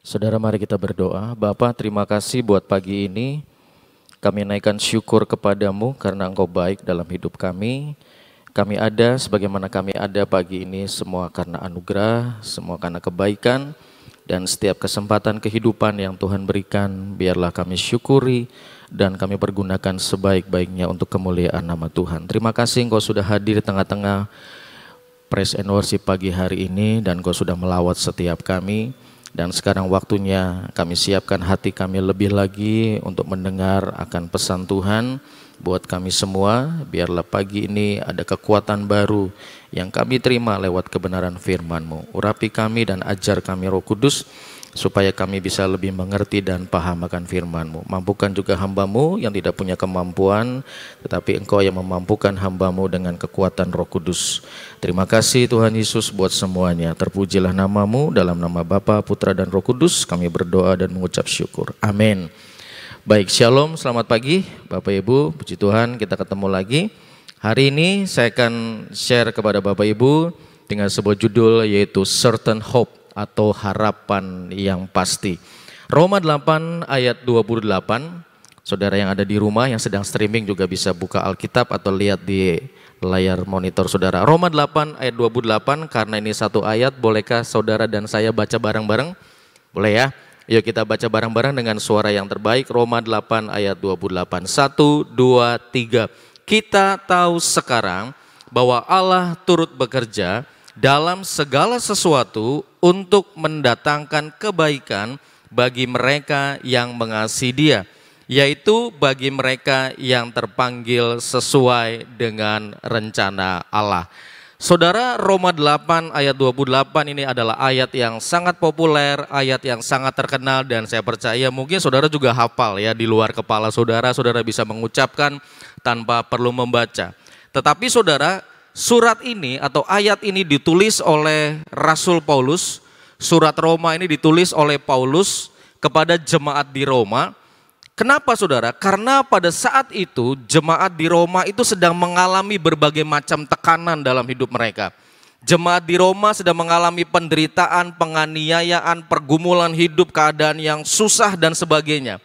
Saudara, mari kita berdoa. Bapa, terima kasih buat pagi ini. Kami naikkan syukur kepadamu karena Engkau baik dalam hidup kami. Kami ada sebagaimana kami ada pagi ini semua karena anugerah, semua karena kebaikan. Dan setiap kesempatan kehidupan yang Tuhan berikan, biarlah kami syukuri dan kami pergunakan sebaik-baiknya untuk kemuliaan nama Tuhan. Terima kasih Engkau sudah hadir di tengah-tengah Praise and Worship pagi hari ini dan Engkau sudah melawat setiap kami. Dan sekarang waktunya kami siapkan hati kami lebih lagi untuk mendengar akan pesan Tuhan buat kami semua. Biarlah pagi ini ada kekuatan baru yang kami terima lewat kebenaran firman-Mu. Urapi kami dan ajar kami Roh Kudus supaya kami bisa lebih mengerti dan paham akan firman-Mu. Mampukan juga hamba-Mu yang tidak punya kemampuan, tetapi Engkau yang memampukan hamba-Mu dengan kekuatan Roh Kudus. Terima kasih Tuhan Yesus buat semuanya. Terpujilah nama-Mu, dalam nama Bapa, Putra dan Roh Kudus kami berdoa dan mengucap syukur. Amin. Baik, shalom, selamat pagi Bapak Ibu, puji Tuhan kita ketemu lagi. Hari ini saya akan share kepada Bapak Ibu dengan sebuah judul yaitu Certain Hope atau harapan yang pasti. Roma 8 ayat 28, saudara yang ada di rumah yang sedang streaming juga bisa buka Alkitab atau lihat di layar monitor saudara. Roma 8 ayat 28, karena ini satu ayat, bolehkah saudara dan saya baca bareng-bareng? Boleh ya? Yuk kita baca bareng-bareng dengan suara yang terbaik. Roma 8 ayat 28. 1, 2, 3. Kita tahu sekarang bahwa Allah turut bekerja dalam segala sesuatu untuk mendatangkan kebaikan bagi mereka yang mengasihi Dia, yaitu bagi mereka yang terpanggil sesuai dengan rencana Allah. Saudara, Roma 8 ayat 28 ini adalah ayat yang sangat populer, ayat yang sangat terkenal, dan saya percaya mungkin saudara juga hafal ya, di luar kepala saudara, saudara bisa mengucapkan tanpa perlu membaca. Tetapi saudara, surat ini atau ayat ini ditulis oleh Rasul Paulus. Surat Roma ini ditulis oleh Paulus kepada jemaat di Roma. Kenapa saudara? Karena pada saat itu jemaat di Roma itu sedang mengalami berbagai macam tekanan dalam hidup mereka. Jemaat di Roma sedang mengalami penderitaan, penganiayaan, pergumulan hidup, keadaan yang susah dan sebagainya.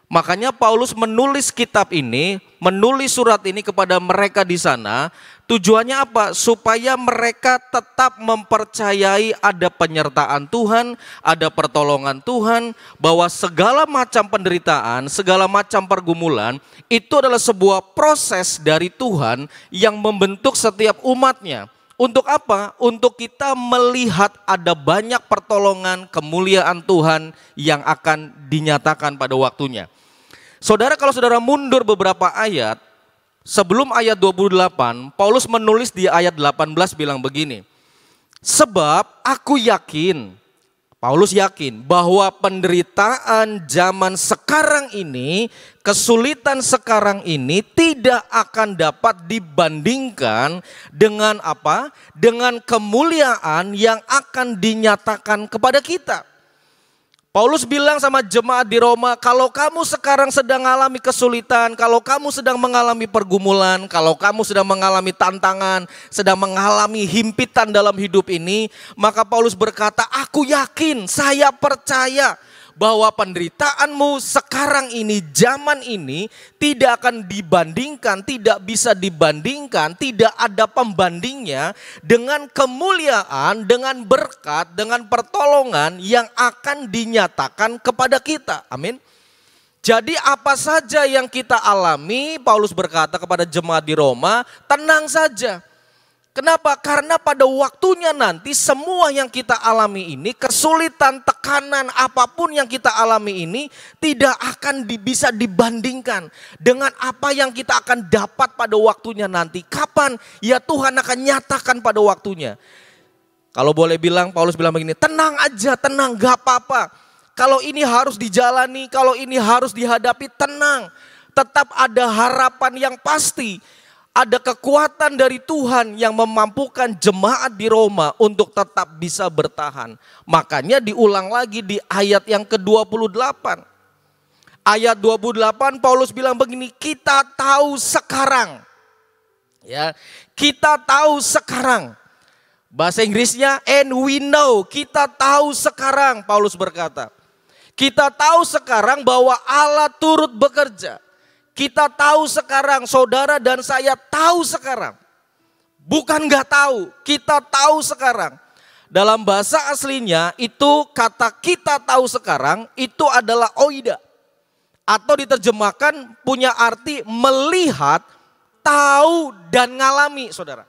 Makanya Paulus menulis kitab ini, menulis surat ini kepada mereka di sana. Tujuannya apa? Supaya mereka tetap mempercayai ada penyertaan Tuhan, ada pertolongan Tuhan, bahwa segala macam penderitaan, segala macam pergumulan, itu adalah sebuah proses dari Tuhan yang membentuk setiap umatnya. Untuk apa? Untuk kita melihat ada banyak pertolongan, kemuliaan Tuhan yang akan dinyatakan pada waktunya. Saudara, kalau saudara mundur beberapa ayat, sebelum ayat 28, Paulus menulis di ayat 18 bilang begini. Sebab aku yakin, Paulus yakin bahwa penderitaan zaman sekarang ini, kesulitan sekarang ini tidak akan dapat dibandingkan dengan apa? Dengan kemuliaan yang akan dinyatakan kepada kita. Paulus bilang sama jemaat di Roma, kalau kamu sekarang sedang mengalami kesulitan, kalau kamu sedang mengalami pergumulan, kalau kamu sedang mengalami tantangan, sedang mengalami himpitan dalam hidup ini, maka Paulus berkata, aku yakin, saya percaya bahwa penderitaanmu sekarang ini, zaman ini tidak akan dibandingkan, tidak bisa dibandingkan, tidak ada pembandingnya dengan kemuliaan, dengan berkat, dengan pertolongan yang akan dinyatakan kepada kita. Amin. Jadi apa saja yang kita alami, Paulus berkata kepada jemaat di Roma, tenang saja. Kenapa? Karena pada waktunya nanti semua yang kita alami ini, kesulitan, tekanan, apapun yang kita alami ini tidak akan bisa dibandingkan dengan apa yang kita akan dapat pada waktunya nanti. Kapan? Ya Tuhan akan nyatakan pada waktunya. Kalau boleh bilang, Paulus bilang begini, tenang aja, tenang, gak apa-apa. Kalau ini harus dijalani, kalau ini harus dihadapi, tenang. Tetap ada harapan yang pasti. Ada kekuatan dari Tuhan yang memampukan jemaat di Roma untuk tetap bisa bertahan. Makanya diulang lagi di ayat yang ke-28. Ayat 28 Paulus bilang begini, kita tahu sekarang. Ya, kita tahu sekarang Bahasa Inggrisnya, and we know, kita tahu sekarang, Paulus berkata. Kita tahu sekarang bahwa Allah turut bekerja. Kita tahu sekarang, saudara dan saya tahu sekarang. Bukan gak tahu, kita tahu sekarang. Dalam bahasa aslinya itu kata kita tahu sekarang itu adalah oida. Atau diterjemahkan punya arti melihat, tahu dan ngalami, saudara.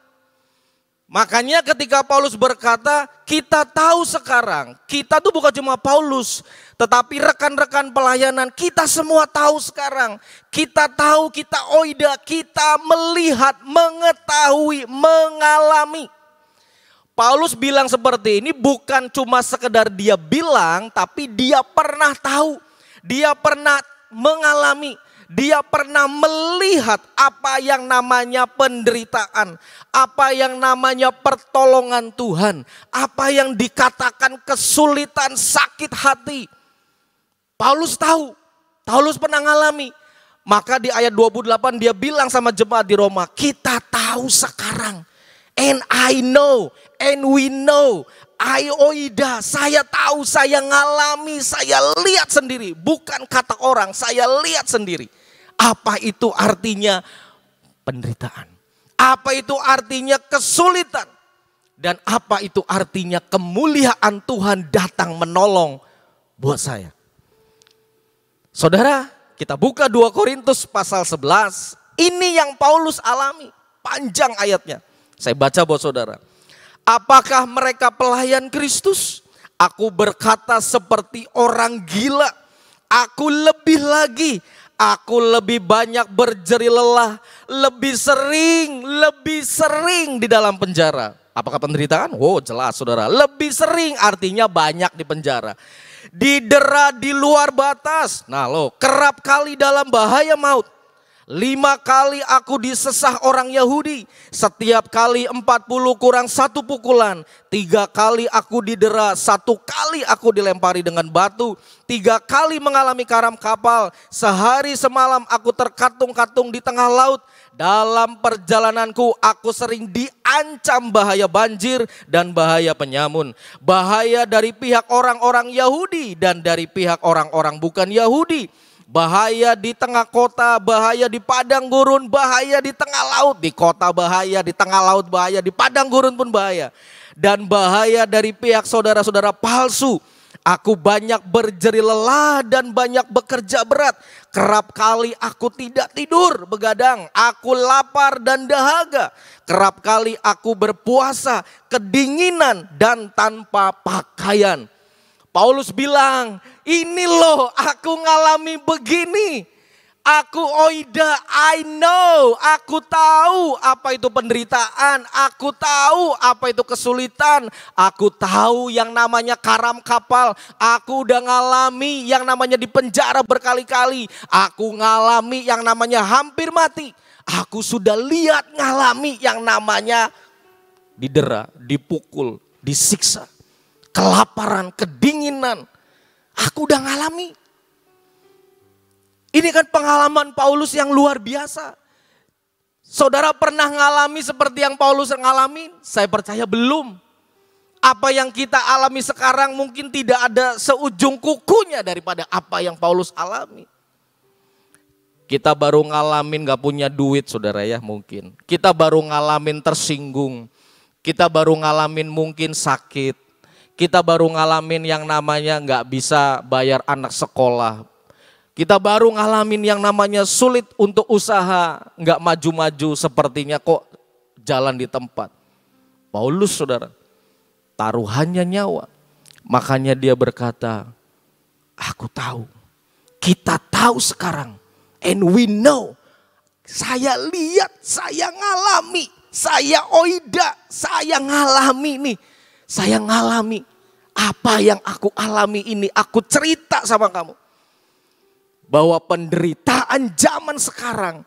Makanya ketika Paulus berkata kita tahu sekarang, kita tuh bukan cuma Paulus, tetapi rekan-rekan pelayanan kita semua tahu sekarang. Kita tahu, kita oida, kita melihat, mengetahui, mengalami. Paulus bilang seperti ini bukan cuma sekedar dia bilang, tapi dia pernah tahu, dia pernah mengalami. Dia pernah melihat apa yang namanya penderitaan, apa yang namanya pertolongan Tuhan, apa yang dikatakan kesulitan, sakit hati. Paulus tahu, Paulus pernah ngalami. Maka di ayat 28 dia bilang sama jemaat di Roma, kita tahu sekarang. And I know, and we know. Oida, saya tahu, saya ngalami, saya lihat sendiri. Bukan kata orang, saya lihat sendiri. Apa itu artinya penderitaan? Apa itu artinya kesulitan? Dan apa itu artinya kemuliaan Tuhan datang menolong buat saya? Saudara, kita buka 2 Korintus pasal 11. Ini yang Paulus alami, panjang ayatnya. Saya baca buat saudara. Apakah mereka pelayan Kristus? Aku berkata seperti orang gila. Aku lebih lagi. Aku lebih banyak berjeri lelah. Lebih sering di dalam penjara. Apakah penderitaan? Oh jelas saudara. Lebih sering artinya banyak di penjara. Didera di luar batas. Nah kerap kali dalam bahaya maut. 5 kali aku disesah orang Yahudi. Setiap kali 40 kurang 1 pukulan. 3 kali aku didera. 1 kali aku dilempari dengan batu. 3 kali mengalami karam kapal. Sehari semalam aku terkatung-katung di tengah laut. Dalam perjalananku aku sering diancam bahaya banjir dan bahaya penyamun. Bahaya dari pihak orang-orang Yahudi dan dari pihak orang-orang bukan Yahudi. Bahaya di tengah kota, bahaya di padang gurun, bahaya di tengah laut. Di kota bahaya, di tengah laut bahaya, di padang gurun pun bahaya. Dan bahaya dari pihak saudara-saudara palsu. Aku banyak berjeri lelah dan banyak bekerja berat. Kerap kali aku tidak tidur, begadang. Aku lapar dan dahaga. Kerap kali aku berpuasa, kedinginan dan tanpa pakaian. Paulus bilang, ini loh aku ngalami begini. Aku oida, I know, aku tahu apa itu penderitaan, aku tahu apa itu kesulitan, aku tahu yang namanya karam kapal, aku udah ngalami yang namanya di penjara berkali-kali, aku ngalami yang namanya hampir mati, aku sudah lihat ngalami yang namanya didera, dipukul, disiksa, kelaparan, kedinginan, aku udah ngalami. Ini kan pengalaman Paulus yang luar biasa. Saudara pernah ngalami seperti yang Paulus ngalami? Saya percaya belum. Apa yang kita alami sekarang mungkin tidak ada seujung kukunya daripada apa yang Paulus alami. Kita baru ngalamin gak punya duit saudara ya mungkin. Kita baru ngalamin tersinggung. Kita baru ngalamin mungkin sakit. Kita baru ngalamin yang namanya gak bisa bayar anak sekolah. Kita baru ngalamin yang namanya sulit untuk usaha, nggak maju-maju sepertinya kok jalan di tempat. Paulus saudara, taruhannya nyawa. Makanya dia berkata, aku tahu, kita tahu sekarang. And we know, saya lihat, saya ngalami, saya oida, saya ngalami nih. Saya ngalami apa yang aku alami ini, aku cerita sama kamu. Bahwa penderitaan zaman sekarang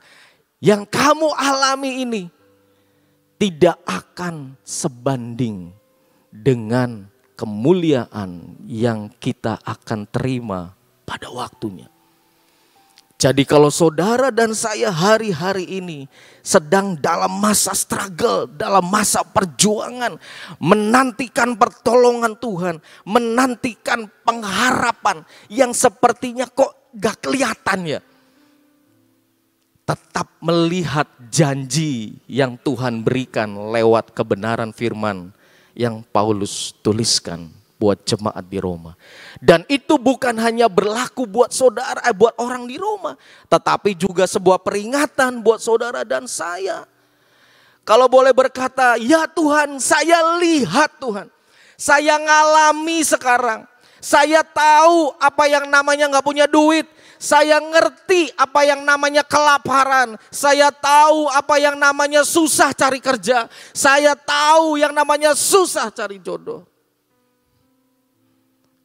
yang kamu alami ini tidak akan sebanding dengan kemuliaan yang kita akan terima pada waktunya. Jadi kalau saudara dan saya hari-hari ini sedang dalam masa struggle, dalam masa perjuangan, menantikan pertolongan Tuhan, menantikan pengharapan yang sepertinya kok gak kelihatan ya. Tetap melihat janji yang Tuhan berikan lewat kebenaran firman yang Paulus tuliskan buat jemaat di Roma. Dan itu bukan hanya berlaku buat saudara, buat orang di Roma, tetapi juga sebuah peringatan buat saudara dan saya. Kalau boleh berkata, ya Tuhan, saya lihat Tuhan, saya ngalami sekarang, saya tahu apa yang namanya gak punya duit, saya ngerti apa yang namanya kelaparan, saya tahu apa yang namanya susah cari kerja, saya tahu yang namanya susah cari jodoh.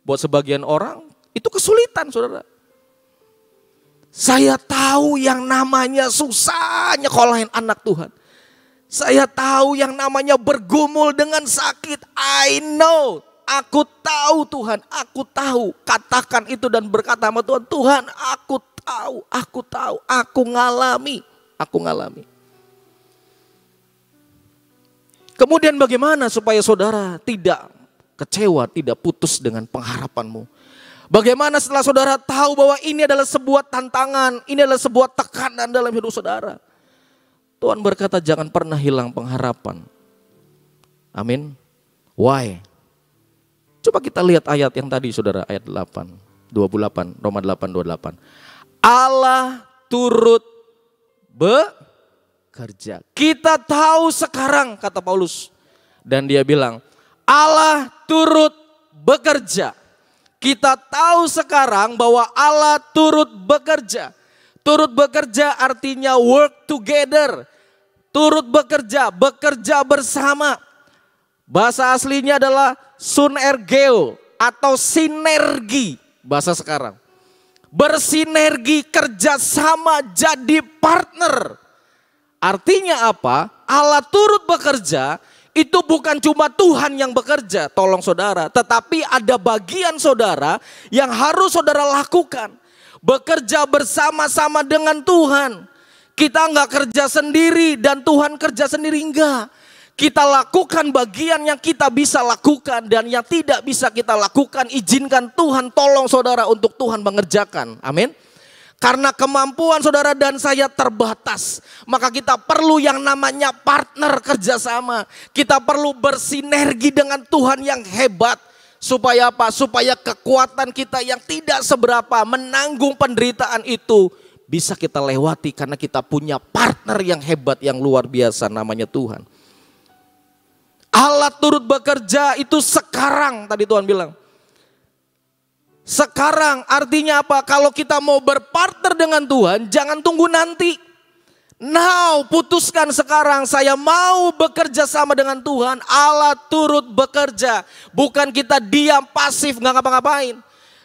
Buat sebagian orang itu kesulitan, saudara. Saya tahu yang namanya susahnya nyekolahin anak Tuhan. Saya tahu yang namanya bergumul dengan sakit. I know, aku tahu Tuhan, aku tahu. Katakan itu dan berkata sama Tuhan, Tuhan aku tahu, aku ngalami. Kemudian bagaimana supaya saudara tidak kecewa, tidak putus dengan pengharapanmu? Bagaimana setelah saudara tahu bahwa ini adalah sebuah tantangan, ini adalah sebuah tekanan dalam hidup saudara? Tuhan berkata jangan pernah hilang pengharapan. Amin. Why? Coba kita lihat ayat yang tadi saudara, ayat 28, Roma 8:28. Allah turut bekerja. Kita tahu sekarang, kata Paulus. Dan dia bilang, Allah turut bekerja. Kita tahu sekarang bahwa Allah turut bekerja. Turut bekerja artinya work together. Turut bekerja, bekerja bersama. Bahasa aslinya adalah sunergeo atau sinergi bahasa sekarang. Bersinergi, kerjasama, jadi partner. Artinya apa? Allah turut bekerja. Itu bukan cuma Tuhan yang bekerja, tolong saudara. Tetapi ada bagian saudara yang harus saudara lakukan. Bekerja bersama-sama dengan Tuhan. Kita enggak kerja sendiri dan Tuhan kerja sendiri, enggak. Kita lakukan bagian yang kita bisa lakukan. Dan yang tidak bisa kita lakukan, izinkan Tuhan tolong saudara untuk Tuhan mengerjakan. Amin. Karena kemampuan saudara dan saya terbatas, maka kita perlu yang namanya partner kerjasama. Kita perlu bersinergi dengan Tuhan yang hebat. Supaya apa? Supaya kekuatan kita yang tidak seberapa menanggung penderitaan itu bisa kita lewati. Karena kita punya partner yang hebat, yang luar biasa, namanya Tuhan. Allah turut bekerja itu sekarang, tadi Tuhan bilang. Sekarang artinya apa? Kalau kita mau berpartner dengan Tuhan, jangan tunggu nanti. Now, putuskan sekarang, saya mau bekerja sama dengan Tuhan. Allah turut bekerja. Bukan kita diam pasif nggak ngapa-ngapain.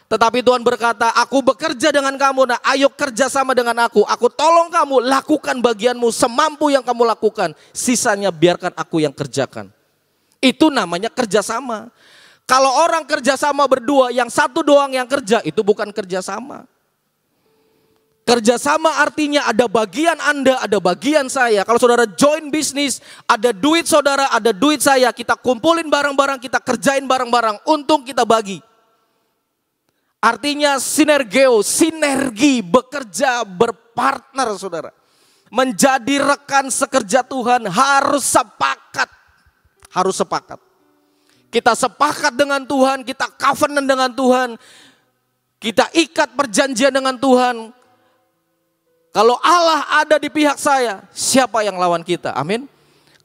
Tetapi Tuhan berkata, aku bekerja dengan kamu. Nah, ayo kerja sama dengan aku. Aku tolong kamu, lakukan bagianmu semampu yang kamu lakukan. Sisanya biarkan aku yang kerjakan. Itu namanya kerjasama. Kalau orang kerjasama berdua, yang satu doang yang kerja, itu bukan kerjasama. Kerjasama artinya ada bagian Anda, ada bagian saya. Kalau saudara join bisnis, ada duit saudara, ada duit saya. Kita kumpulin barang-barang, kita kerjain barang-barang, untung kita bagi. Artinya sinergeo, sinergi, bekerja, berpartner saudara. Menjadi rekan sekerja Tuhan harus sepakat. Harus sepakat. Kita sepakat dengan Tuhan, kita covenant dengan Tuhan, kita ikat perjanjian dengan Tuhan. Kalau Allah ada di pihak saya, siapa yang lawan kita? Amin.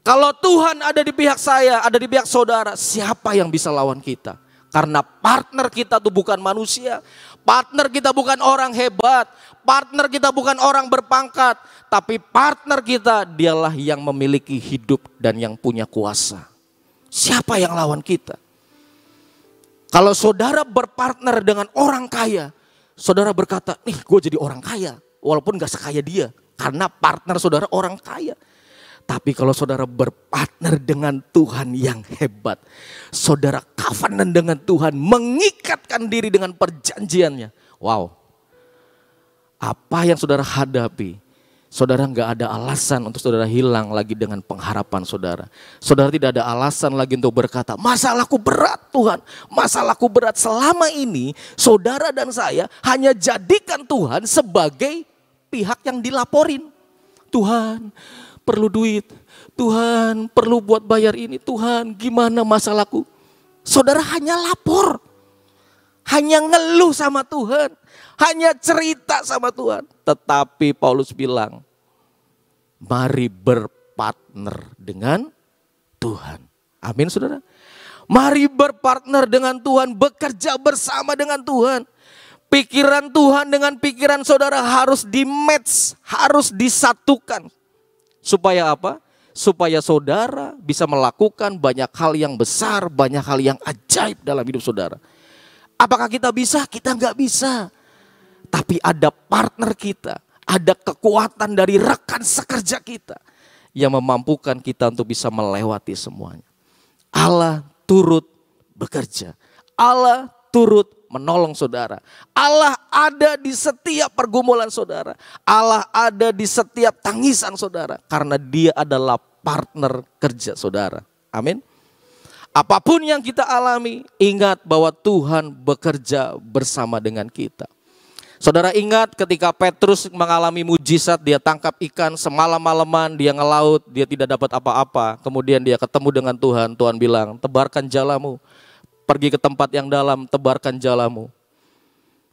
Kalau Tuhan ada di pihak saya, ada di pihak saudara, siapa yang bisa lawan kita? Karena partner kita itu bukan manusia, partner kita bukan orang hebat, partner kita bukan orang berpangkat, tapi partner kita dialah yang memiliki hidup dan yang punya kuasa. Siapa yang lawan kita? Kalau saudara berpartner dengan orang kaya, saudara berkata, nih gue jadi orang kaya. Walaupun gak sekaya dia, karena partner saudara orang kaya. Tapi kalau saudara berpartner dengan Tuhan yang hebat, saudara covenant dengan Tuhan, mengikatkan diri dengan perjanjiannya. Wow. Apa yang saudara hadapi, saudara nggak ada alasan untuk saudara hilang lagi dengan pengharapan saudara. Saudara tidak ada alasan lagi untuk berkata, masalahku berat Tuhan, masalahku berat. Selama ini saudara dan saya hanya jadikan Tuhan sebagai pihak yang dilaporin. Tuhan perlu duit, Tuhan perlu buat bayar ini, Tuhan gimana masalahku. Saudara hanya lapor, hanya ngeluh sama Tuhan, hanya cerita sama Tuhan. Tetapi Paulus bilang, mari berpartner dengan Tuhan. Amin saudara. Mari berpartner dengan Tuhan, bekerja bersama dengan Tuhan. Pikiran Tuhan dengan pikiran saudara harus di-match, harus disatukan. Supaya apa? Supaya saudara bisa melakukan banyak hal yang besar, banyak hal yang ajaib dalam hidup saudara. Apakah kita bisa? Kita nggak bisa. Tapi ada partner kita, ada kekuatan dari rekan sekerja kita yang memampukan kita untuk bisa melewati semuanya. Allah turut bekerja. Allah turut menolong saudara. Allah ada di setiap pergumulan saudara. Allah ada di setiap tangisan saudara. Karena dia adalah partner kerja saudara. Amin. Apapun yang kita alami, ingat bahwa Tuhan bekerja bersama dengan kita. Saudara ingat ketika Petrus mengalami mujizat, dia tangkap ikan semalam-malaman, dia ngelaut, dia tidak dapat apa-apa. Kemudian dia ketemu dengan Tuhan, Tuhan bilang, tebarkan jalamu. Pergi ke tempat yang dalam, tebarkan jalamu.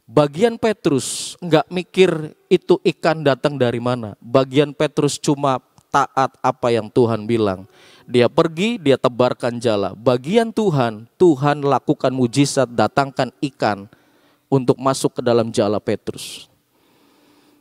Bagian Petrus nggak mikir itu ikan datang dari mana. Bagian Petrus cuma taat apa yang Tuhan bilang. Dia pergi, dia tebarkan jala. Bagian Tuhan, Tuhan lakukan mujizat, datangkan ikan untuk masuk ke dalam jala Petrus.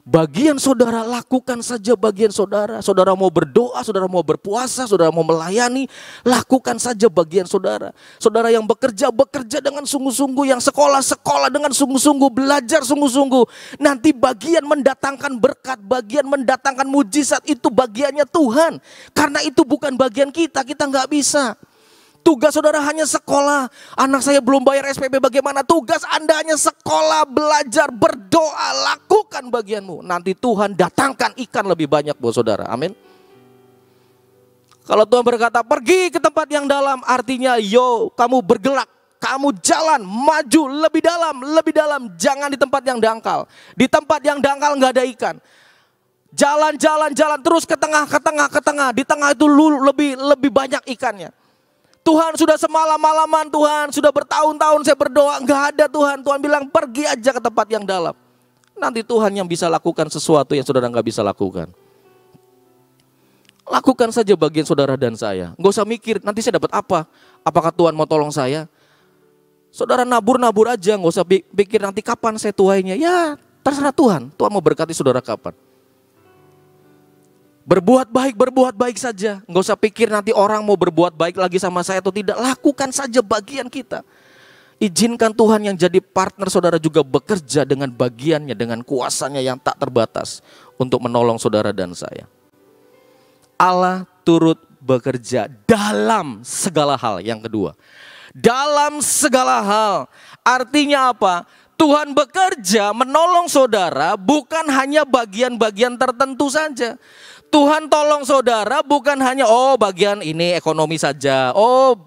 Bagian saudara, lakukan saja bagian saudara. Saudara mau berdoa, saudara mau berpuasa, saudara mau melayani, lakukan saja bagian saudara. Saudara yang bekerja, bekerja dengan sungguh-sungguh. Yang sekolah dengan sungguh-sungguh, belajar sungguh-sungguh. Nanti bagian mendatangkan berkat, bagian mendatangkan mujizat, itu bagiannya Tuhan. Karena itu bukan bagian kita nggak bisa. Tugas saudara hanya sekolah. Anak saya belum bayar SPP, bagaimana? Tugas Anda hanya sekolah, belajar, berdoa, lakukan bagianmu. Nanti Tuhan datangkan ikan lebih banyak buat saudara. Amin. Kalau Tuhan berkata pergi ke tempat yang dalam, artinya yo kamu bergerak, kamu jalan, maju lebih dalam. Jangan di tempat yang dangkal. Di tempat yang dangkal nggak ada ikan. Jalan terus ke tengah. Di tengah itu lebih banyak ikannya. Tuhan sudah semalam-malaman, Tuhan sudah bertahun-tahun saya berdoa, enggak ada Tuhan. Tuhan bilang pergi aja ke tempat yang dalam. Nanti Tuhan yang bisa lakukan sesuatu yang saudara enggak bisa lakukan. Lakukan saja bagian saudara dan saya. Enggak usah mikir nanti saya dapat apa. Apakah Tuhan mau tolong saya? Saudara nabur aja, enggak usah pikir nanti kapan saya tuainya. Ya terserah Tuhan. Tuhan mau berkati saudara kapan. Berbuat baik saja. Nggak usah pikir nanti orang mau berbuat baik lagi sama saya atau tidak. Lakukan saja bagian kita. Izinkan Tuhan yang jadi partner saudara juga bekerja dengan bagiannya, dengan kuasanya yang tak terbatas untuk menolong saudara dan saya. Allah turut bekerja dalam segala hal. Yang kedua, dalam segala hal. Artinya apa? Tuhan bekerja menolong saudara bukan hanya bagian-bagian tertentu saja. Tuhan tolong saudara bukan hanya bagian ini ekonomi saja,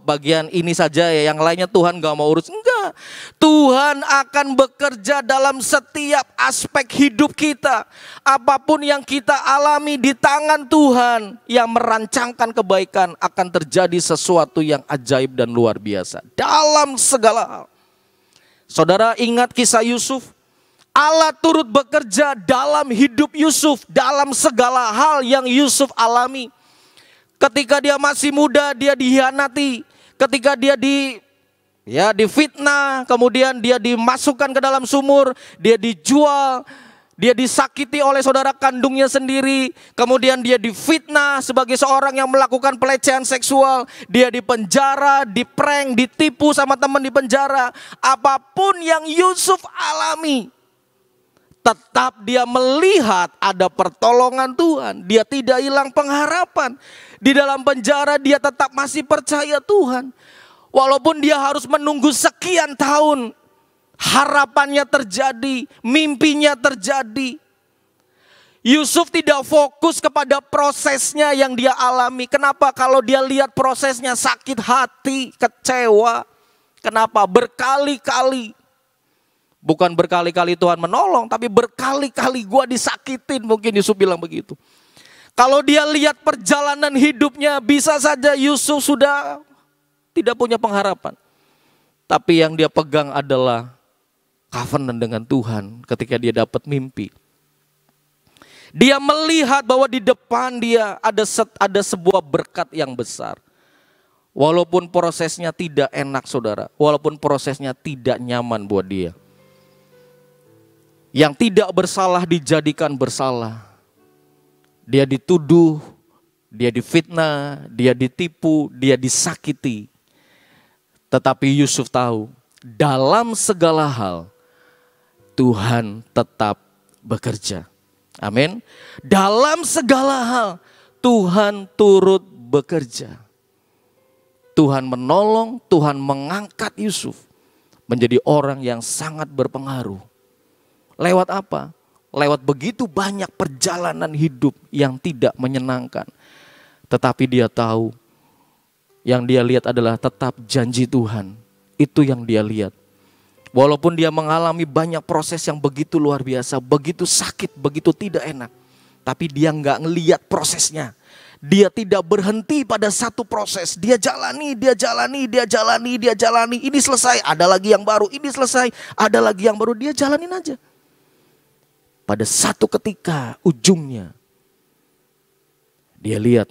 bagian ini saja ya, yang lainnya Tuhan gak mau urus. Enggak, Tuhan akan bekerja dalam setiap aspek hidup kita. Apapun yang kita alami di tangan Tuhan yang merancangkan kebaikan, akan terjadi sesuatu yang ajaib dan luar biasa dalam segala hal. Saudara ingat kisah Yusuf? Allah turut bekerja dalam hidup Yusuf, dalam segala hal yang Yusuf alami. Ketika dia masih muda, dia dihianati. Ketika dia difitnah, kemudian dia dimasukkan ke dalam sumur, dia dijual, dia disakiti oleh saudara kandungnya sendiri. Kemudian dia difitnah sebagai seorang yang melakukan pelecehan seksual. Dia dipenjara, diprank, ditipu sama teman di penjara. Apapun yang Yusuf alami, tetap dia melihat ada pertolongan Tuhan. Dia tidak hilang pengharapan. Di dalam penjara dia tetap masih percaya Tuhan. Walaupun dia harus menunggu sekian tahun, harapannya terjadi, mimpinya terjadi. Yusuf tidak fokus kepada prosesnya yang dia alami. Kenapa? Kalau dia lihat prosesnya sakit hati, kecewa. Kenapa? Berkali-kali. Bukan berkali-kali Tuhan menolong, tapi berkali-kali gua disakitin, mungkin Yusuf bilang begitu. Kalau dia lihat perjalanan hidupnya, bisa saja Yusuf sudah tidak punya pengharapan. Tapi yang dia pegang adalah covenant dengan Tuhan ketika dia dapat mimpi. Dia melihat bahwa di depan dia ada sebuah berkat yang besar. Walaupun prosesnya tidak enak saudara, walaupun prosesnya tidak nyaman buat dia. Yang tidak bersalah dijadikan bersalah. Dia dituduh, dia difitnah, dia ditipu, dia disakiti. Tetapi Yusuf tahu, dalam segala hal Tuhan tetap bekerja. Amin. Dalam segala hal Tuhan turut bekerja. Tuhan menolong, Tuhan mengangkat Yusuf menjadi orang yang sangat berpengaruh. Lewat apa? Lewat begitu banyak perjalanan hidup yang tidak menyenangkan. Tetapi dia tahu, yang dia lihat adalah tetap janji Tuhan. Itu yang dia lihat. Walaupun dia mengalami banyak proses yang begitu luar biasa, begitu sakit, begitu tidak enak. Tapi dia nggak ngelihat prosesnya. Dia tidak berhenti pada satu proses. Dia jalani, dia jalani, dia jalani, dia jalani. Ini selesai, ada lagi yang baru. Ini selesai, ada lagi yang baru. Dia jalanin aja. Pada satu ketika ujungnya, dia lihat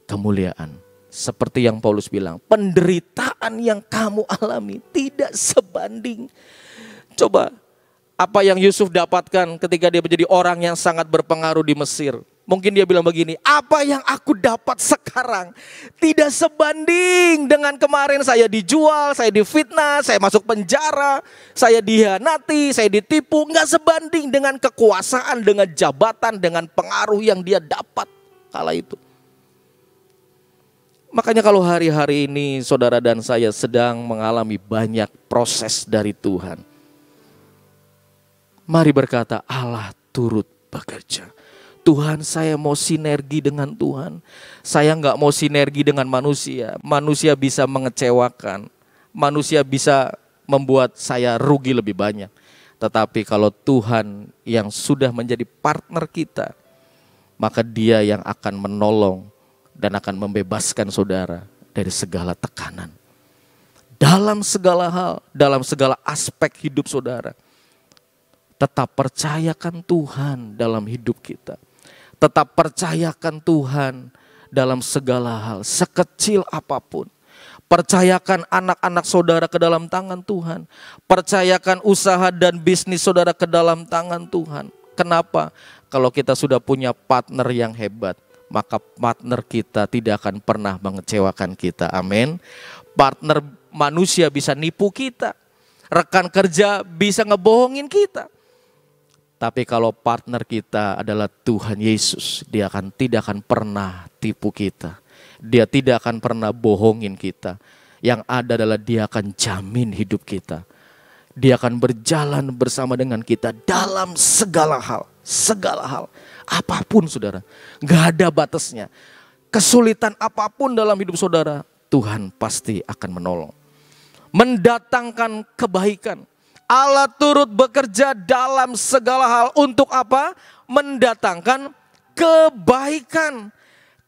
kemuliaan. Seperti yang Paulus bilang, penderitaan yang kamu alami tidak sebanding. Coba, apa yang Yusuf dapatkan ketika dia menjadi orang yang sangat berpengaruh di Mesir. Mungkin dia bilang begini, apa yang aku dapat sekarang tidak sebanding dengan kemarin saya dijual, saya difitnah, saya masuk penjara, saya dihianati, saya ditipu. Nggak sebanding dengan kekuasaan, dengan jabatan, dengan pengaruh yang dia dapat kala itu. Makanya kalau hari-hari ini saudara dan saya sedang mengalami banyak proses dari Tuhan, mari berkata, Allah turut bekerja. Tuhan, saya mau sinergi dengan Tuhan. Saya nggak mau sinergi dengan manusia. Manusia bisa mengecewakan. Manusia bisa membuat saya rugi lebih banyak. Tetapi kalau Tuhan yang sudah menjadi partner kita, maka Dia yang akan menolong dan akan membebaskan saudara dari segala tekanan. Dalam segala hal, dalam segala aspek hidup saudara, tetap percayakan Tuhan dalam hidup kita. Tetap percayakan Tuhan dalam segala hal, sekecil apapun. Percayakan anak-anak saudara ke dalam tangan Tuhan. Percayakan usaha dan bisnis saudara ke dalam tangan Tuhan. Kenapa? Kalau kita sudah punya partner yang hebat, maka partner kita tidak akan pernah mengecewakan kita. Amin. Partner manusia bisa nipu kita. Rekan kerja bisa ngebohongin kita. Tapi kalau partner kita adalah Tuhan Yesus, Dia tidak akan pernah tipu kita. Dia tidak akan pernah bohongin kita. Yang ada adalah Dia akan jamin hidup kita. Dia akan berjalan bersama dengan kita dalam segala hal. Segala hal. Apapun saudara. Gak ada batasnya. Kesulitan apapun dalam hidup saudara, Tuhan pasti akan menolong. Mendatangkan kebaikan. Allah turut bekerja dalam segala hal untuk apa? Mendatangkan kebaikan.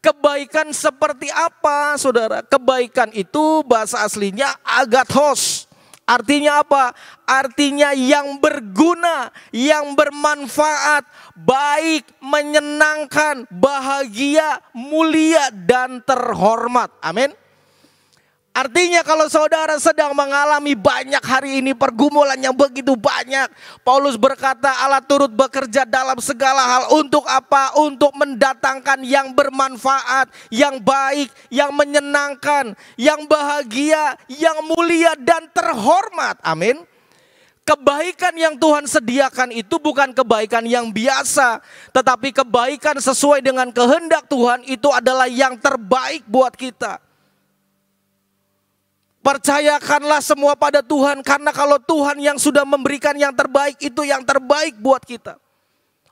Kebaikan seperti apa saudara? Kebaikan itu bahasa aslinya agathos. Artinya apa? Artinya yang berguna, yang bermanfaat, baik, menyenangkan, bahagia, mulia, dan terhormat. Amin. Artinya kalau saudara sedang mengalami banyak hari ini pergumulan yang begitu banyak. Paulus berkata Allah turut bekerja dalam segala hal untuk apa? Untuk mendatangkan yang bermanfaat, yang baik, yang menyenangkan, yang bahagia, yang mulia dan terhormat. Amin. Kebaikan yang Tuhan sediakan itu bukan kebaikan yang biasa. Tetapi kebaikan sesuai dengan kehendak Tuhan itu adalah yang terbaik buat kita. Percayakanlah semua pada Tuhan, karena kalau Tuhan yang sudah memberikan yang terbaik, itu yang terbaik buat kita.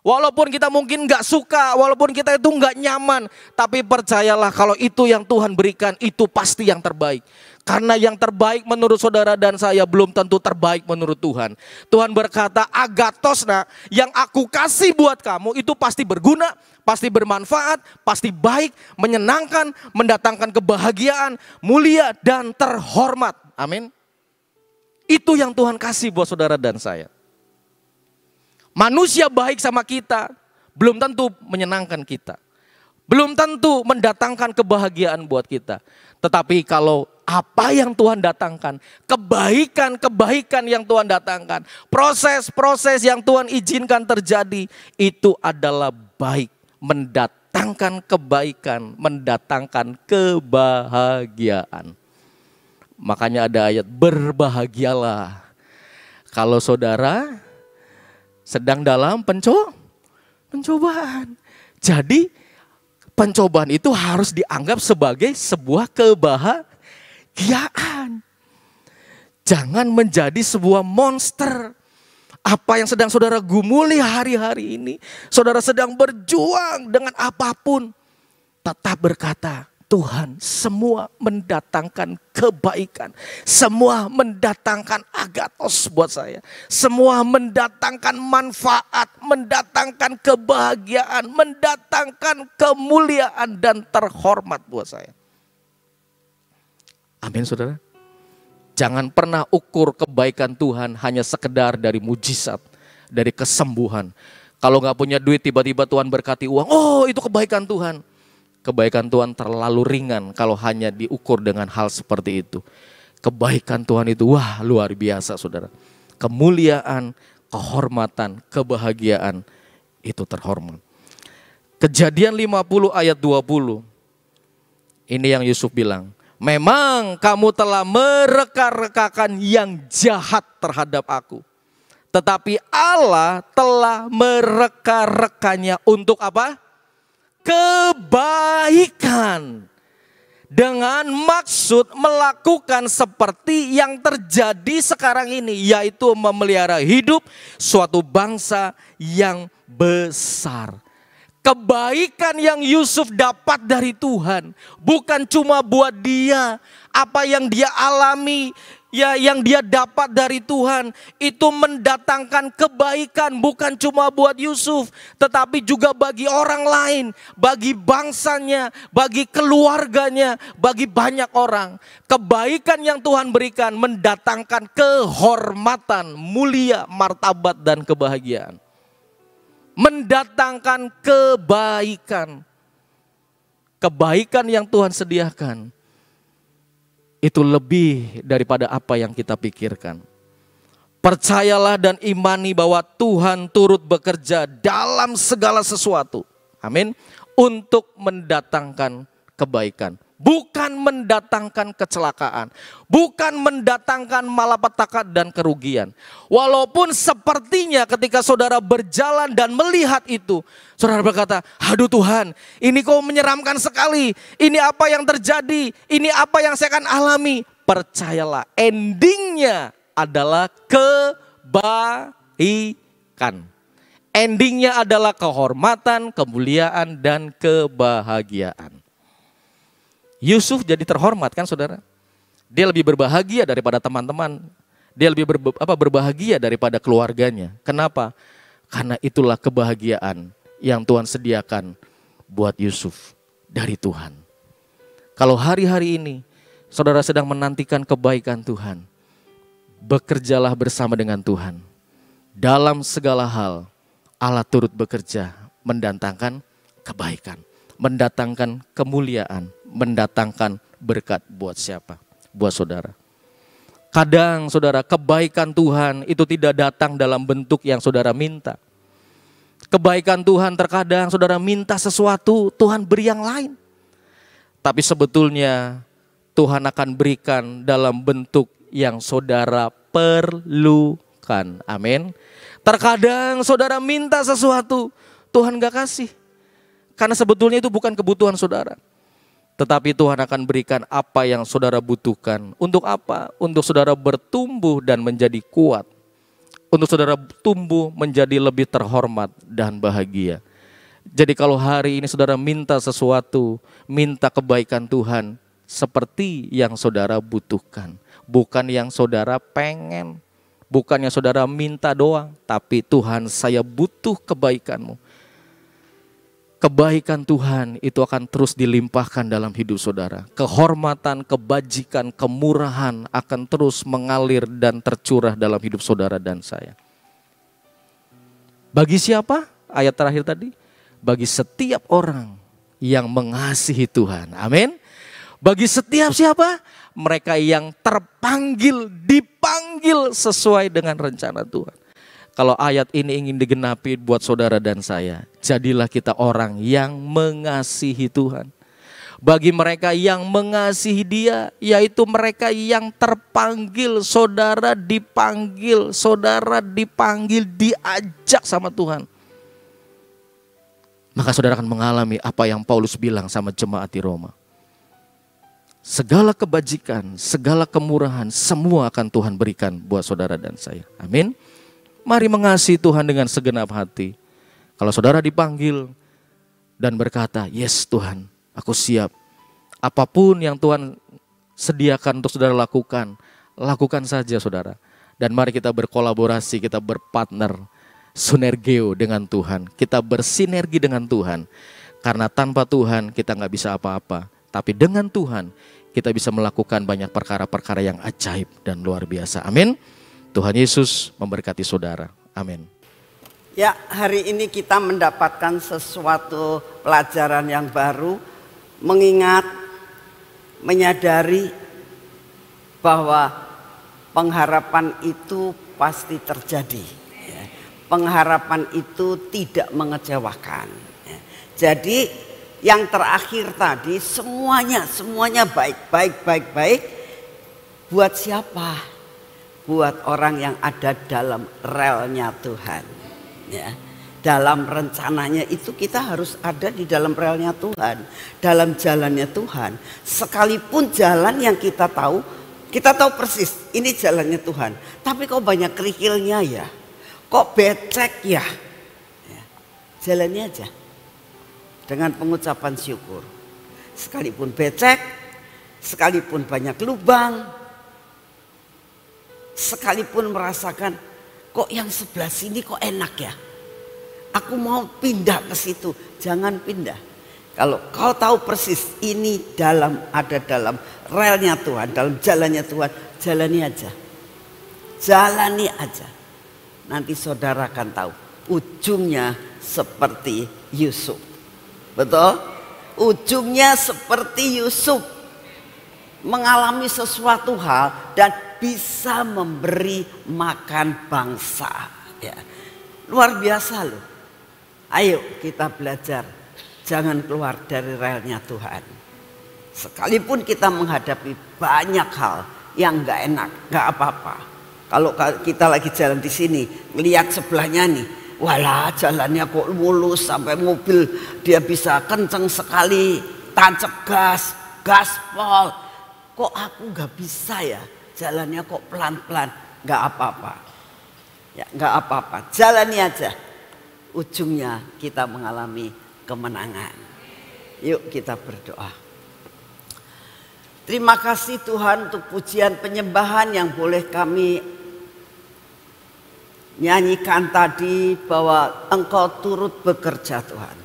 Walaupun kita mungkin gak suka, walaupun kita itu gak nyaman, tapi percayalah kalau itu yang Tuhan berikan, itu pasti yang terbaik. Karena yang terbaik menurut saudara dan saya belum tentu terbaik menurut Tuhan. Tuhan berkata, agathos nak, yang aku kasih buat kamu itu pasti berguna, pasti bermanfaat, pasti baik, menyenangkan, mendatangkan kebahagiaan, mulia dan terhormat. Amin. Itu yang Tuhan kasih buat saudara dan saya. Manusia baik sama kita belum tentu menyenangkan kita. Belum tentu mendatangkan kebahagiaan buat kita. Tetapi kalau apa yang Tuhan datangkan, kebaikan-kebaikan yang Tuhan datangkan, proses-proses yang Tuhan izinkan terjadi, itu adalah baik, mendatangkan kebaikan, mendatangkan kebahagiaan. Makanya ada ayat, berbahagialah kalau saudara sedang dalam pencobaan. Jadi pencobaan itu harus dianggap sebagai sebuah kebahagiaan. Jangan menjadi sebuah monster. Apa yang sedang saudara gumuli hari-hari ini, saudara sedang berjuang dengan apapun, tetap berkata, Tuhan, semua mendatangkan kebaikan, semua mendatangkan agathos buat saya, semua mendatangkan manfaat, mendatangkan kebahagiaan, mendatangkan kemuliaan dan terhormat buat saya. Amin saudara. Jangan pernah ukur kebaikan Tuhan hanya sekedar dari mujizat, dari kesembuhan. Kalau gak punya duit tiba-tiba Tuhan berkati uang, oh itu kebaikan Tuhan. Kebaikan Tuhan terlalu ringan kalau hanya diukur dengan hal seperti itu. Kebaikan Tuhan itu wah luar biasa saudara. Kemuliaan, kehormatan, kebahagiaan itu terhormat. Kejadian 50 ayat 20. Ini yang Yusuf bilang. Memang kamu telah mereka-rekakan yang jahat terhadap aku. Tetapi Allah telah mereka-rekanya untuk apa? Kebaikan, dengan maksud melakukan seperti yang terjadi sekarang ini, yaitu memelihara hidup suatu bangsa yang besar. Kebaikan yang Yusuf dapat dari Tuhan bukan cuma buat dia, apa yang dia alami, ya yang dia dapat dari Tuhan itu mendatangkan kebaikan bukan cuma buat Yusuf, tetapi juga bagi orang lain, bagi bangsanya, bagi keluarganya, bagi banyak orang. Kebaikan yang Tuhan berikan mendatangkan kehormatan, mulia, martabat dan kebahagiaan. Mendatangkan kebaikan. Kebaikan yang Tuhan sediakan itu lebih daripada apa yang kita pikirkan. Percayalah dan imani bahwa Tuhan turut bekerja dalam segala sesuatu. Amin. Untuk mendatangkan kebaikan. Bukan mendatangkan kecelakaan. Bukan mendatangkan malapetaka dan kerugian. Walaupun sepertinya ketika saudara berjalan dan melihat itu, saudara berkata, aduh Tuhan, ini kok menyeramkan sekali. Ini apa yang terjadi? Ini apa yang saya akan alami? Percayalah, endingnya adalah kebaikan. Endingnya adalah kehormatan, kemuliaan, dan kebahagiaan. Yusuf jadi terhormat kan saudara. Dia lebih berbahagia daripada teman-teman. Dia lebih berbahagia daripada keluarganya. Kenapa? Karena itulah kebahagiaan yang Tuhan sediakan buat Yusuf dari Tuhan. Kalau hari-hari ini saudara sedang menantikan kebaikan Tuhan, bekerjalah bersama dengan Tuhan. Dalam segala hal Allah turut bekerja mendatangkan kebaikan, mendatangkan kemuliaan, mendatangkan berkat buat siapa? Buat saudara. Kadang saudara, kebaikan Tuhan itu tidak datang dalam bentuk yang saudara minta. Kebaikan Tuhan terkadang saudara minta sesuatu, Tuhan beri yang lain. Tapi sebetulnya Tuhan akan berikan dalam bentuk yang saudara perlukan. Amin. Terkadang saudara minta sesuatu, Tuhan gak kasih. Karena sebetulnya itu bukan kebutuhan saudara. Tetapi Tuhan akan berikan apa yang saudara butuhkan. Untuk apa? Untuk saudara bertumbuh dan menjadi kuat. untuk saudara tumbuh menjadi lebih terhormat dan bahagia. Jadi kalau hari ini saudara minta sesuatu, minta kebaikan Tuhan seperti yang saudara butuhkan. Bukan yang saudara pengen, bukan yang saudara minta doang, tapi Tuhan, saya butuh kebaikan-Mu. Kebaikan Tuhan itu akan terus dilimpahkan dalam hidup saudara. Kehormatan, kebajikan, kemurahan akan terus mengalir dan tercurah dalam hidup saudara dan saya. Bagi siapa? Ayat terakhir tadi. Bagi setiap orang yang mengasihi Tuhan. Amin. Bagi setiap siapa? Mereka yang terpanggil, dipanggil sesuai dengan rencana Tuhan. Kalau ayat ini ingin digenapi buat saudara dan saya, jadilah kita orang yang mengasihi Tuhan. Bagi mereka yang mengasihi Dia, yaitu mereka yang terpanggil, saudara dipanggil, diajak sama Tuhan. Maka saudara akan mengalami apa yang Paulus bilang sama jemaat di Roma. Segala kebajikan, segala kemurahan, semua akan Tuhan berikan buat saudara dan saya. Amin. Mari mengasihi Tuhan dengan segenap hati. Kalau saudara dipanggil dan berkata, yes Tuhan, aku siap. Apapun yang Tuhan sediakan untuk saudara lakukan, lakukan saja saudara. Dan mari kita berkolaborasi, kita berpartner, sinergeo dengan Tuhan. Kita bersinergi dengan Tuhan. Karena tanpa Tuhan kita gak bisa apa-apa. Tapi dengan Tuhan kita bisa melakukan banyak perkara-perkara yang ajaib dan luar biasa. Amin. Tuhan Yesus memberkati saudara. Amin. Ya, hari ini kita mendapatkan sesuatu pelajaran yang baru. Mengingat, menyadari bahwa pengharapan itu pasti terjadi. Pengharapan itu tidak mengecewakan. Jadi yang terakhir tadi semuanya baik. Buat siapa? Buat orang yang ada dalam relnya Tuhan. Ya. Dalam rencananya itu kita harus ada di dalam relnya Tuhan. Dalam jalannya Tuhan. Sekalipun jalan yang kita tahu persis ini jalannya Tuhan. Tapi kok banyak kerikilnya ya. Kok becek ya. Jalani aja. Dengan pengucapan syukur. Sekalipun becek, sekalipun banyak lubang, sekalipun merasakan kok yang sebelah sini kok enak ya. Aku mau pindah ke situ. Jangan pindah. Kalau kau tahu persis ini ada dalam relnya Tuhan, dalam jalannya Tuhan, jalani aja. Jalani aja. Nanti saudara akan tahu ujungnya seperti Yusuf. Betul? Ujungnya seperti Yusuf. Mengalami sesuatu hal dan bisa memberi makan bangsa. Ya. Luar biasa loh. Ayo kita belajar. Jangan keluar dari relnya Tuhan. Sekalipun kita menghadapi banyak hal yang gak enak, gak apa-apa. Kalau kita lagi jalan di sini, lihat sebelahnya nih, walah jalannya kok mulus sampai mobil dia bisa kenceng sekali, tancap gas, gaspol. Kok aku gak bisa ya, jalannya kok pelan-pelan, gak apa-apa. Ya gak apa-apa, jalani aja. Ujungnya kita mengalami kemenangan. Yuk kita berdoa. Terima kasih Tuhan untuk pujian penyembahan yang boleh kami nyanyikan tadi, bahwa Engkau turut bekerja Tuhan.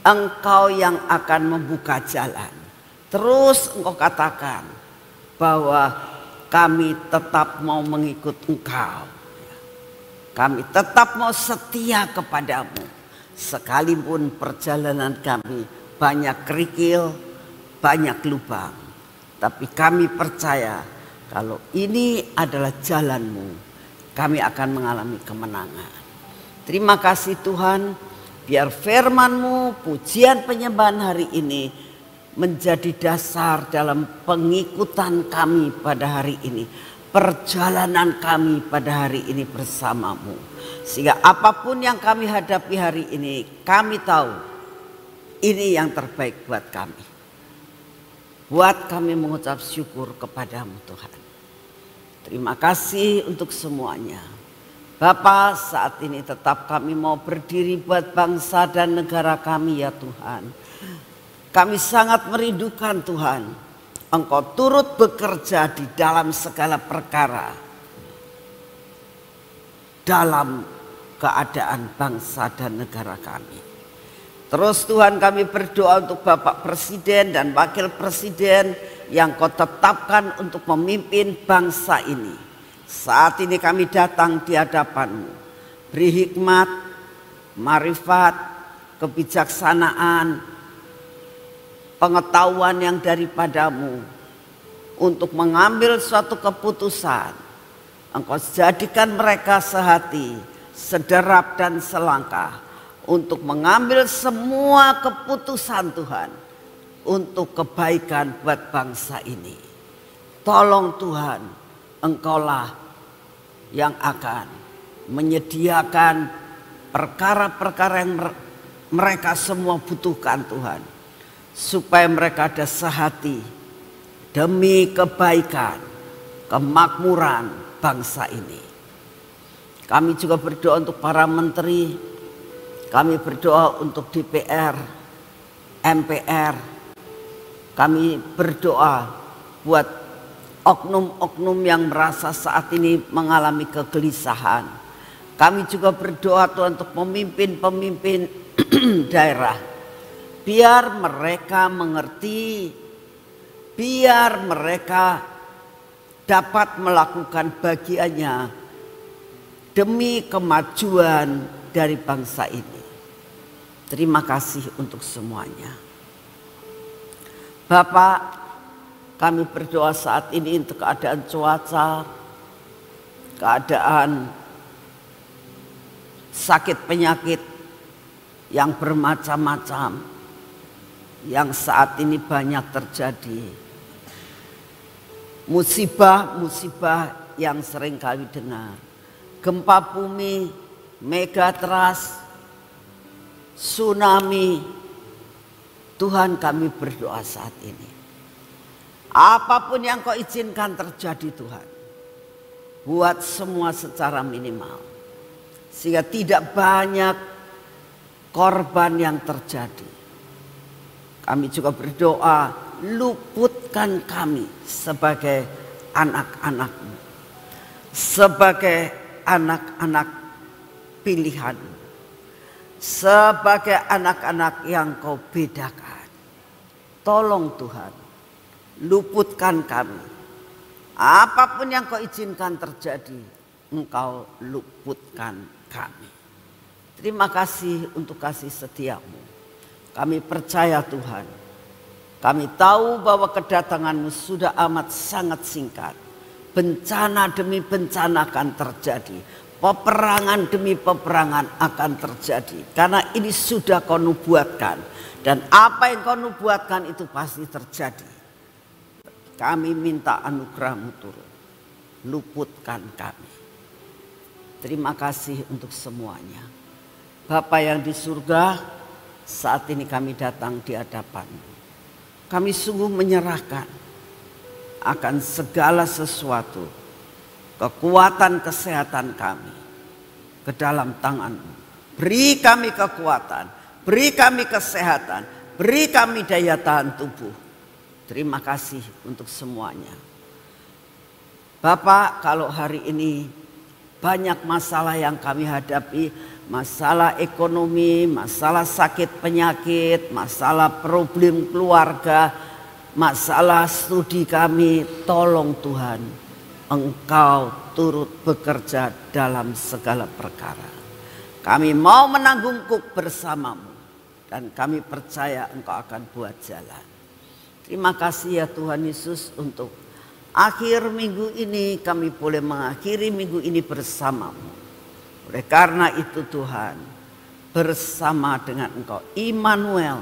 Engkau yang akan membuka jalan. Terus Engkau katakan bahwa kami tetap mau mengikut Engkau. Kami tetap mau setia kepadamu. Sekalipun perjalanan kami banyak kerikil, banyak lubang. Tapi kami percaya kalau ini adalah jalanmu, kami akan mengalami kemenangan. Terima kasih Tuhan, biar firman-Mu, pujian penyembahan hari ini menjadi dasar dalam pengikutan kami pada hari ini. Perjalanan kami pada hari ini bersama-Mu. Sehingga apapun yang kami hadapi hari ini, kami tahu ini yang terbaik buat kami. Buat kami mengucap syukur kepadamu Tuhan. Terima kasih untuk semuanya. Bapa, saat ini tetap kami mau berdiri buat bangsa dan negara kami ya Tuhan. Kami sangat merindukan Tuhan, Engkau turut bekerja di dalam segala perkara dalam keadaan bangsa dan negara kami. Terus Tuhan, kami berdoa untuk Bapak Presiden dan Wakil Presiden yang Kau tetapkan untuk memimpin bangsa ini. Saat ini kami datang di hadapan-Mu. Beri hikmat, marifat, kebijaksanaan, pengetahuan yang daripada-Mu untuk mengambil suatu keputusan. Engkau jadikan mereka sehati, sederap dan selangkah untuk mengambil semua keputusan Tuhan untuk kebaikan buat bangsa ini. Tolong Tuhan, Engkaulah yang akan menyediakan perkara-perkara yang mereka semua butuhkan Tuhan, supaya mereka ada sehati demi kebaikan, kemakmuran bangsa ini. Kami juga berdoa untuk para menteri, kami berdoa untuk DPR, MPR, kami berdoa buat oknum-oknum yang merasa saat ini mengalami kegelisahan. Kami juga berdoa Tuhan untuk pemimpin-pemimpin daerah. Biar mereka mengerti, biar mereka dapat melakukan bagiannya demi kemajuan dari bangsa ini. Terima kasih untuk semuanya. Bapak, kami berdoa saat ini untuk keadaan cuaca, keadaan sakit penyakit yang bermacam-macam yang saat ini banyak terjadi. Musibah-musibah yang sering kami dengar. Gempa bumi, megatrust, tsunami. Tuhan, kami berdoa saat ini. Apapun yang Kau izinkan terjadi Tuhan, buat semua secara minimal, sehingga tidak banyak korban yang terjadi. Kami juga berdoa, luputkan kami sebagai anak-anak-Mu, sebagai anak-anak pilihan, sebagai anak-anak yang Kau bedakan. Tolong Tuhan, luputkan kami. Apapun yang Kau izinkan terjadi, Engkau luputkan kami. Terima kasih untuk kasih setia-Mu. Kami percaya Tuhan, kami tahu bahwa kedatangan-Mu sudah amat sangat singkat. Bencana demi bencana akan terjadi, peperangan demi peperangan akan terjadi, karena ini sudah Kau nubuatkan, dan apa yang Kau nubuatkan itu pasti terjadi. Kami minta anugerah-Mu turun, luputkan kami. Terima kasih untuk semuanya. Bapa yang di surga, saat ini kami datang di hadapan-Mu. Kami sungguh menyerahkan akan segala sesuatu, kekuatan kesehatan kami ke dalam tangan-Mu. Beri kami kekuatan, beri kami kesehatan, beri kami daya tahan tubuh. Terima kasih untuk semuanya. Bapak, kalau hari ini banyak masalah yang kami hadapi, masalah ekonomi, masalah sakit penyakit, masalah problem keluarga, masalah studi kami, tolong Tuhan, Engkau turut bekerja dalam segala perkara. Kami mau menanggung kuk bersama-Mu, dan kami percaya Engkau akan buat jalan. Terima kasih ya Tuhan Yesus, untuk akhir minggu ini kami boleh mengakhiri minggu ini bersama-Mu. Oleh karena itu Tuhan, bersama dengan Engkau, Immanuel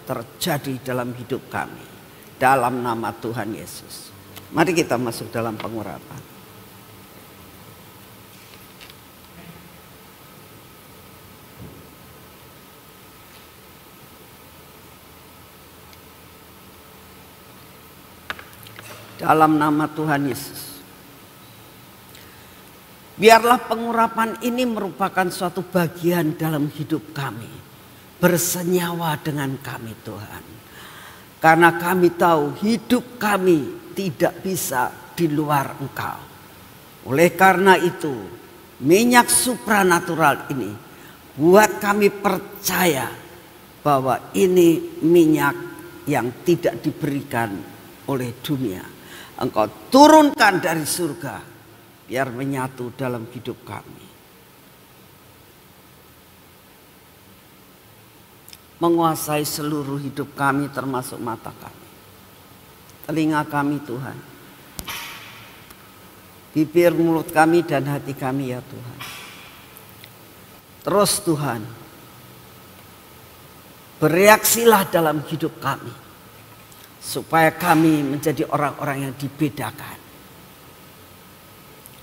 terjadi dalam hidup kami. Dalam nama Tuhan Yesus. Mari kita masuk dalam pengurapan. Dalam nama Tuhan Yesus. Biarlah pengurapan ini merupakan suatu bagian dalam hidup kami. Bersenyawa dengan kami Tuhan. Karena kami tahu hidup kami tidak bisa di luar Engkau. Oleh karena itu, minyak supranatural ini buat kami percaya bahwa ini minyak yang tidak diberikan oleh dunia. Engkau turunkan dari surga biar menyatu dalam hidup kami. Menguasai seluruh hidup kami termasuk mata kami. Telinga kami Tuhan. Bibir, mulut kami dan hati kami ya Tuhan. Terus Tuhan, bereaksilah dalam hidup kami. Supaya kami menjadi orang-orang yang dibedakan.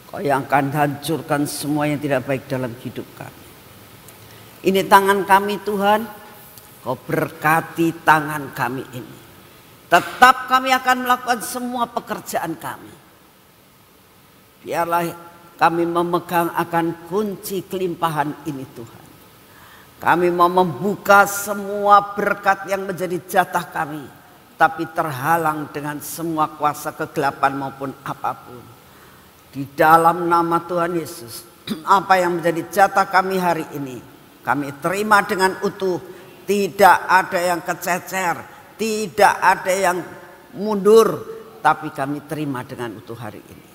Kau yang akan hancurkan semua yang tidak baik dalam hidup kami. Ini tangan kami Tuhan. Kau berkati tangan kami ini. Tetap kami akan melakukan semua pekerjaan kami. Biarlah kami memegang akan kunci kelimpahan ini Tuhan. Kami mau membuka semua berkat yang menjadi jatah kami. Tapi terhalang dengan semua kuasa kegelapan maupun apapun. Di dalam nama Tuhan Yesus. Apa yang menjadi jatah kami hari ini. Kami terima dengan utuh. Tidak ada yang kececer. Tidak ada yang mundur. Tapi kami terima dengan utuh hari ini.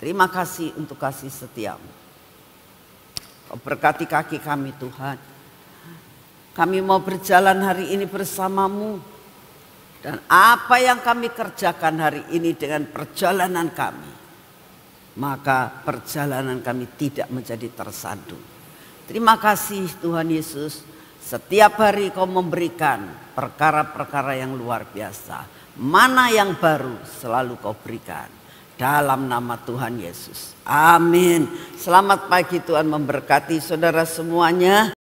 Terima kasih untuk kasih setiamu. Kau berkati kaki kami Tuhan. Kami mau berjalan hari ini bersamamu. Dan apa yang kami kerjakan hari ini dengan perjalanan kami. Maka perjalanan kami tidak menjadi tersandung. Terima kasih Tuhan Yesus. Setiap hari kau memberikan perkara-perkara yang luar biasa. Mana yang baru selalu kau berikan. Dalam nama Tuhan Yesus. Amin. Selamat pagi, Tuhan memberkati saudara semuanya.